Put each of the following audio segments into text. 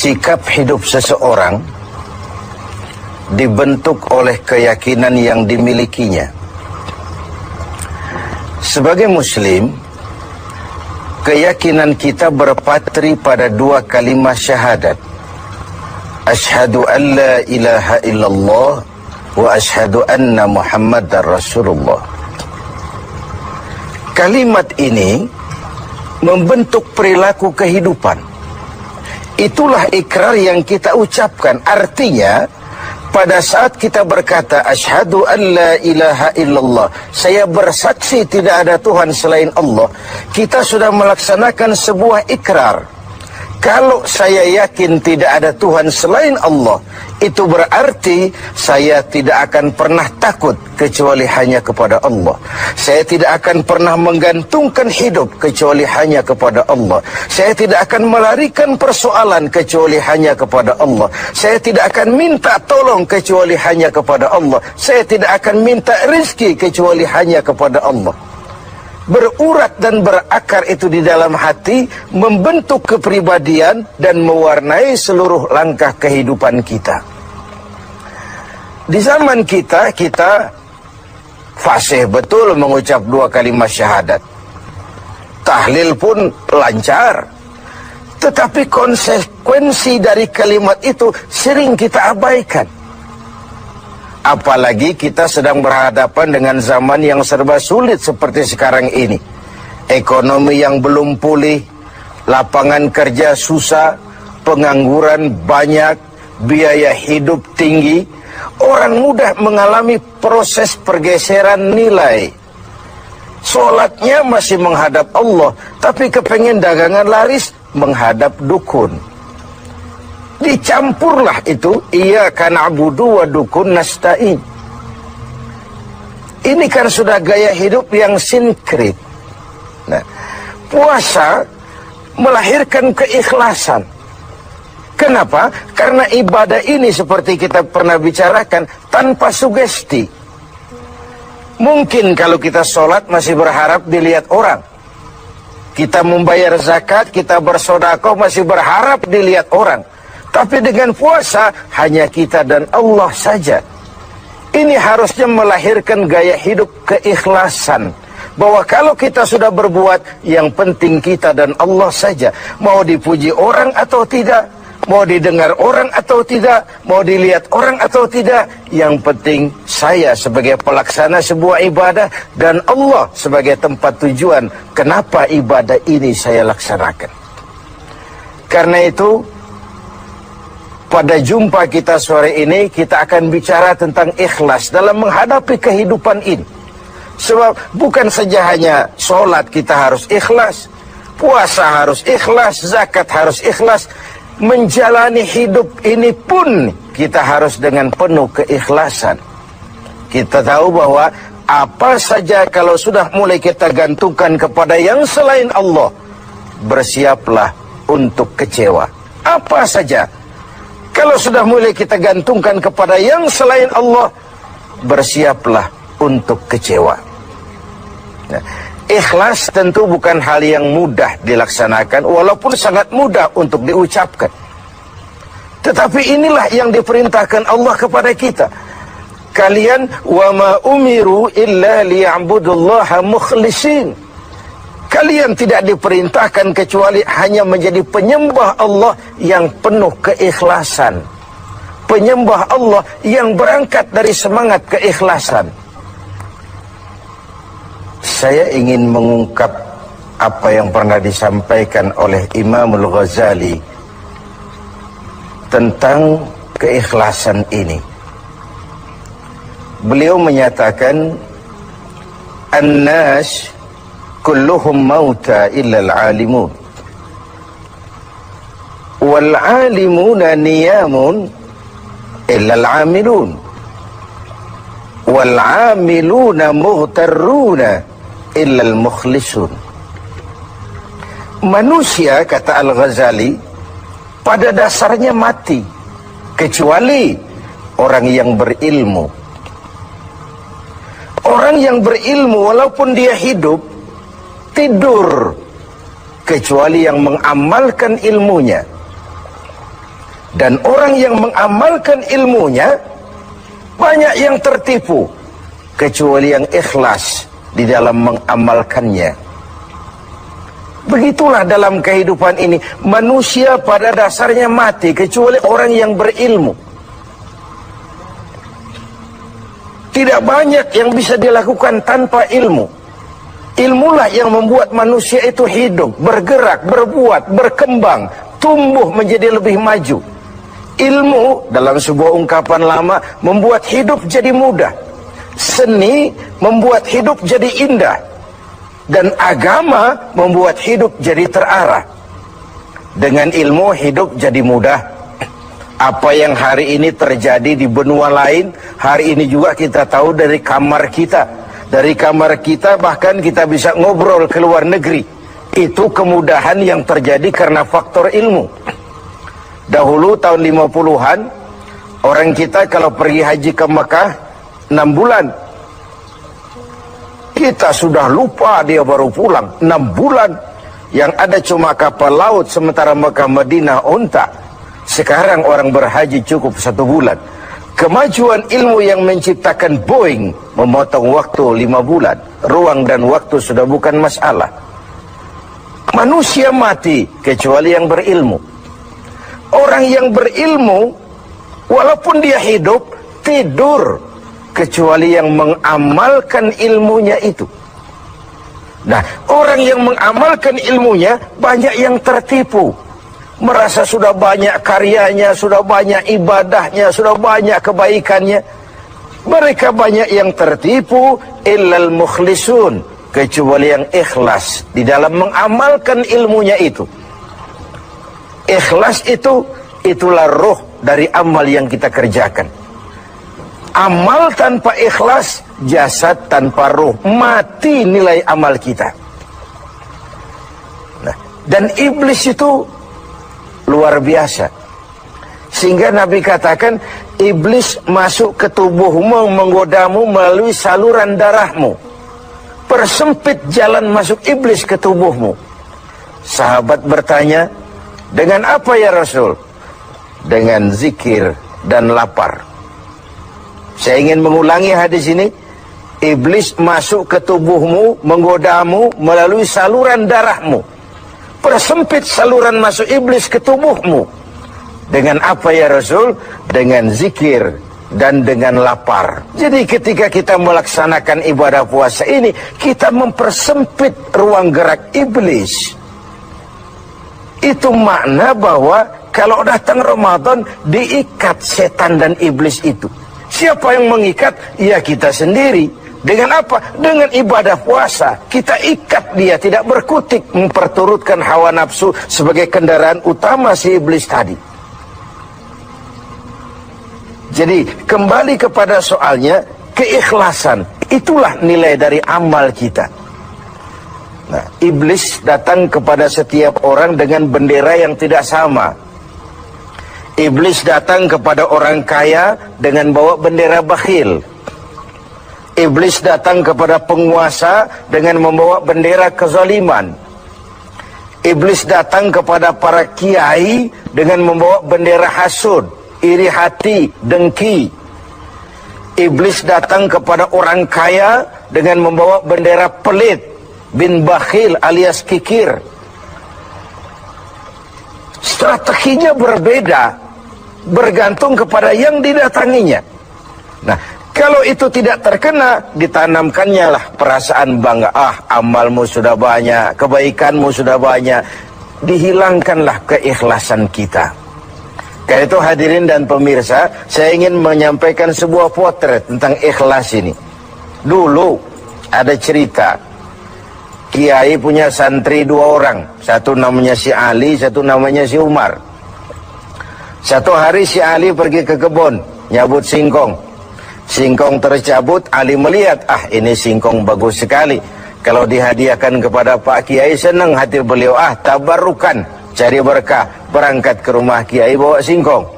sikap hidup seseorang dibentuk oleh keyakinan yang dimilikinya. Sebagai muslim, keyakinan kita berpatri pada dua kalimat syahadat. Asyhadu an la ilaha illallah wa asyhadu anna Muhammadar Rasulullah. Kalimat ini membentuk perilaku kehidupan. Itulah ikrar yang kita ucapkan. Artinya, pada saat kita berkata asyhadu an la ilaha illallah, saya bersaksi tidak ada Tuhan selain Allah, kita sudah melaksanakan sebuah ikrar. Kalau saya yakin tidak ada Tuhan selain Allah, itu berarti saya tidak akan pernah takut kecuali hanya kepada Allah. Saya tidak akan pernah menggantungkan hidup kecuali hanya kepada Allah. Saya tidak akan melarikan persoalan kecuali hanya kepada Allah. Saya tidak akan minta tolong kecuali hanya kepada Allah. Saya tidak akan minta rezeki kecuali hanya kepada Allah. Berurat dan berakar itu di dalam hati, membentuk kepribadian dan mewarnai seluruh langkah kehidupan kita. Di zaman kita fasih betul mengucap dua kalimat syahadat. Tahlil pun lancar. Tetapi konsekuensi dari kalimat itu sering kita abaikan. Apalagi kita sedang berhadapan dengan zaman yang serba sulit seperti sekarang ini. Ekonomi yang belum pulih, lapangan kerja susah, pengangguran banyak, biaya hidup tinggi. Orang mudah mengalami proses pergeseran nilai. Sholatnya masih menghadap Allah, tapi kepengen dagangan laris menghadap dukun. Dicampurlah itu, iyyaka na'budu wa dukun nasta'in. Ini kan sudah gaya hidup yang sinkrit. Nah, puasa melahirkan keikhlasan. Kenapa? Karena ibadah ini seperti kita pernah bicarakan tanpa sugesti. Mungkin kalau kita sholat masih berharap dilihat orang. Kita membayar zakat, kita bersedekah masih berharap dilihat orang. Tapi dengan puasa, hanya kita dan Allah saja. Ini harusnya melahirkan gaya hidup keikhlasan. Bahwa kalau kita sudah berbuat, yang penting kita dan Allah saja. Mau dipuji orang atau tidak, mau didengar orang atau tidak, mau dilihat orang atau tidak, yang penting saya sebagai pelaksana sebuah ibadah dan Allah sebagai tempat tujuan kenapa ibadah ini saya laksanakan. Karena itu, pada jumpa kita sore ini, kita akan bicara tentang ikhlas dalam menghadapi kehidupan ini. Sebab bukan saja hanya sholat kita harus ikhlas, puasa harus ikhlas, zakat harus ikhlas. Menjalani hidup ini pun kita harus dengan penuh keikhlasan. Kita tahu bahwa apa saja kalau sudah mulai kita gantungkan kepada yang selain Allah, bersiaplah untuk kecewa. Apa saja kalau sudah mulai kita gantungkan kepada yang selain Allah, bersiaplah untuk kecewa. Nah, ikhlas tentu bukan hal yang mudah dilaksanakan, walaupun sangat mudah untuk diucapkan. Tetapi inilah yang diperintahkan Allah kepada kita. Kalian wa ma umiru illa liya'budullaha mukhlisin. Kalian tidak diperintahkan kecuali hanya menjadi penyembah Allah yang penuh keikhlasan. Penyembah Allah yang berangkat dari semangat keikhlasan. Saya ingin mengungkap apa yang pernah disampaikan oleh Imamul Ghazali tentang keikhlasan ini. Beliau menyatakan, An-nas kulluhum mauta illa al-alimun, wal-alimuna niyamun illa al-amilun, wal-amiluna mughtarruna illa al-mukhlisun. Manusia, kata Al-Ghazali, pada dasarnya mati, kecuali orang yang berilmu. Orang yang berilmu walaupun dia hidup, tidur, kecuali yang mengamalkan ilmunya. Dan orang yang mengamalkan ilmunya, banyak yang tertipu, kecuali yang ikhlas di dalam mengamalkannya. Begitulah dalam kehidupan ini, manusia pada dasarnya mati, kecuali orang yang berilmu. Tidak banyak yang bisa dilakukan tanpa ilmu. Ilmulah yang membuat manusia itu hidup, bergerak, berbuat, berkembang, tumbuh menjadi lebih maju. Ilmu, dalam sebuah ungkapan lama, membuat hidup jadi mudah. Seni membuat hidup jadi indah. Dan agama membuat hidup jadi terarah. Dengan ilmu hidup jadi mudah. Apa yang hari ini terjadi di benua lain, hari ini juga kita tahu dari kamar kita. Dari kamar kita bahkan kita bisa ngobrol ke luar negeri. Itu kemudahan yang terjadi karena faktor ilmu. Dahulu tahun 50-an, orang kita kalau pergi haji ke Mekah 6 bulan. Kita sudah lupa dia baru pulang 6 bulan. Yang ada cuma kapal laut, sementara Mekah Madinah unta. Sekarang orang berhaji cukup 1 bulan. Kemajuan ilmu yang menciptakan Boeing memotong waktu 5 bulan. Ruang dan waktu sudah bukan masalah. Manusia mati kecuali yang berilmu. Orang yang berilmu, walaupun dia hidup, tidur, kecuali yang mengamalkan ilmunya itu. Nah, orang yang mengamalkan ilmunya, banyak yang tertipu. Merasa sudah banyak karyanya, sudah banyak ibadahnya, sudah banyak kebaikannya. Mereka banyak yang tertipu, illal mukhlisun, kecuali yang ikhlas di dalam mengamalkan ilmunya itu. Ikhlas itu, itulah roh dari amal yang kita kerjakan. Amal tanpa ikhlas, jasad tanpa roh, mati nilai amal kita. Nah, dan iblis itu luar biasa. Sehingga Nabi katakan, iblis masuk ke tubuhmu, menggodamu melalui saluran darahmu. Persempit jalan masuk iblis ke tubuhmu. Sahabat bertanya, dengan apa ya Rasul? Dengan zikir dan lapar. Saya ingin mengulangi hadis ini. Iblis masuk ke tubuhmu, menggodamu melalui saluran darahmu. Persempit saluran masuk iblis ke tubuhmu. Dengan apa ya Rasul? Dengan zikir dan dengan lapar. Jadi ketika kita melaksanakan ibadah puasa ini, kita mempersempit ruang gerak iblis. Itu makna bahwa kalau datang Ramadan, diikat setan dan iblis itu. Siapa yang mengikat? Ya kita sendiri. Dengan apa? Dengan ibadah puasa. Kita ikat dia, tidak berkutik, memperturutkan hawa nafsu sebagai kendaraan utama si iblis tadi. Jadi kembali kepada soalnya, keikhlasan. Itulah nilai dari amal kita. Nah, iblis datang kepada setiap orang dengan bendera yang tidak sama. Iblis datang kepada orang kaya dengan bawa bendera bakhil. Iblis datang kepada penguasa dengan membawa bendera kezaliman. Iblis datang kepada para kiai dengan membawa bendera hasud, iri hati, dengki. Iblis datang kepada orang kaya dengan membawa bendera pelit, bin bakhil alias kikir. Strateginya berbeda, bergantung kepada yang didatanginya. Nah, kalau itu tidak terkena, ditanamkannya lah perasaan bangga. Ah, amalmu sudah banyak, kebaikanmu sudah banyak. Dihilangkanlah keikhlasan kita. Karena itu hadirin dan pemirsa, saya ingin menyampaikan sebuah potret tentang ikhlas ini. Dulu ada cerita, kiai punya santri 2 orang. Satu namanya si Ali, satu namanya si Umar. Satu hari si Ali pergi ke kebun, nyabut singkong. Singkong tercabut, Ali melihat, ah ini singkong bagus sekali. Kalau dihadiahkan kepada Pak Kiai, senang hati beliau. Ah, tabarukan, cari berkah. Berangkat ke rumah Kiai, bawa singkong.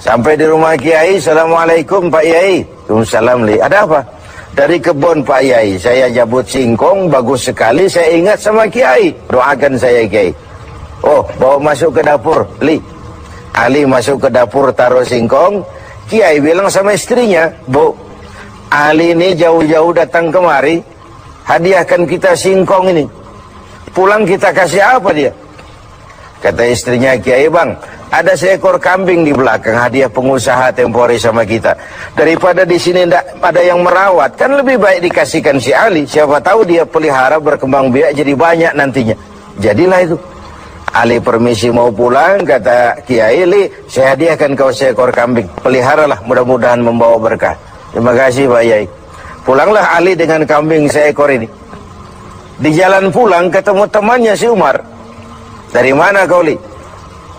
Sampai di rumah Kiai, Assalamualaikum Pak Kiai. Waalaikumsalam, Li. Ada apa? Dari kebun Pak Kiai, saya jabut singkong, bagus sekali, saya ingat sama Kiai. Doakan saya Kiai. Oh, bawa masuk ke dapur, Li. Ali masuk ke dapur taruh singkong. Kiai bilang sama istrinya, Bu, Ali ini jauh-jauh datang kemari, hadiahkan kita singkong ini. Pulang kita kasih apa dia? Kata istrinya, Kiai, Bang, ada seekor kambing di belakang, hadiah pengusaha tempori sama kita. Daripada di sini tidak ada yang merawat, kan lebih baik dikasihkan si Ali. Siapa tahu dia pelihara berkembang biak jadi banyak nantinya. Jadilah itu. Ali permisi mau pulang, kata Kiai, Li, saya hadiahkan kau seekor kambing. Peliharalah, mudah-mudahan membawa berkah. Terima kasih Pak Yai. Pulanglah Ali dengan kambing seekor ini. Di jalan pulang ketemu temannya si Umar. Dari mana kau, Li?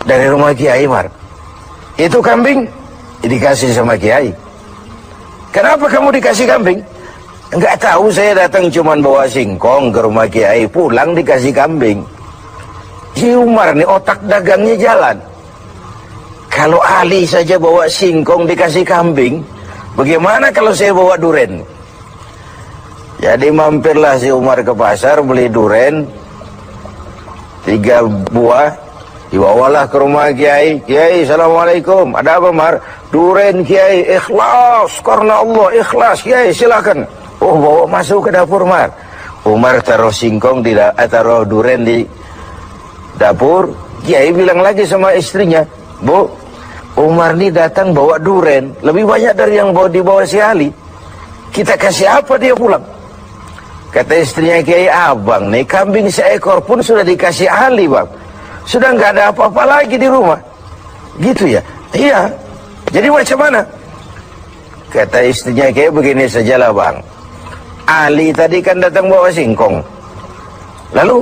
Dari rumah Kiai Mar. Itu kambing dikasih sama Kiai. Kenapa kamu dikasih kambing? Enggak tahu, saya datang cuman bawa singkong ke rumah Kiai, pulang dikasih kambing. Si Umar nih otak dagangnya jalan. Kalau Ali saja bawa singkong dikasih kambing, bagaimana kalau saya bawa duren? Jadi mampirlah si Umar ke pasar beli duren 3 buah, dibawalah ke rumah Kiai. Kiai, Assalamualaikum. Ada apa, Mar? Duren, Kiai. Ikhlas, karena Allah, ikhlas. Kiai, silakan. Oh, bawa masuk ke dapur, Mar. Umar taruh singkong taruh duren di dapur. Kiai bilang lagi sama istrinya, Bu, Umar ini datang bawa duren, lebih banyak dari yang dibawa si Ali. Kita kasih apa dia pulang? Kata istrinya Kiai, Abang nih kambing seekor pun sudah dikasih Ali, Bang. Sudah nggak ada apa-apa lagi di rumah. Gitu ya? Iya. Jadi macam mana? Kata istrinya Kiai, begini sajalah, Bang. Ali tadi kan datang bawa singkong. Lalu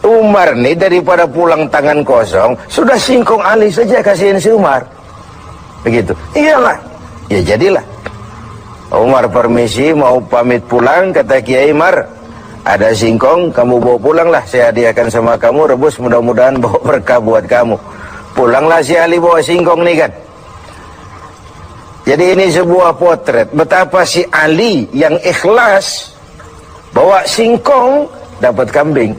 Umar nih daripada pulang tangan kosong, sudah singkong Ali saja kasihin si Umar. Begitu. Iyalah. Ya jadilah. Umar permisi mau pamit pulang, kata Kiai, Mar, ada singkong, kamu bawa pulanglah, saya hadiahkan sama kamu, rebus, mudah-mudahan bawa berkah buat kamu. Pulanglah si Ali bawa singkong nih kan. Jadi ini sebuah potret betapa si Ali yang ikhlas bawa singkong dapat kambing.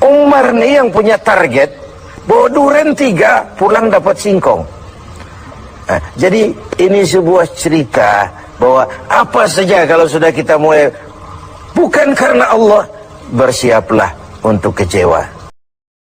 Umar nih yang punya target bawa duren 3, pulang dapat singkong. Nah, jadi ini sebuah cerita bahwa apa saja kalau sudah kita mulai bukan karena Allah, bersiaplah untuk kecewa.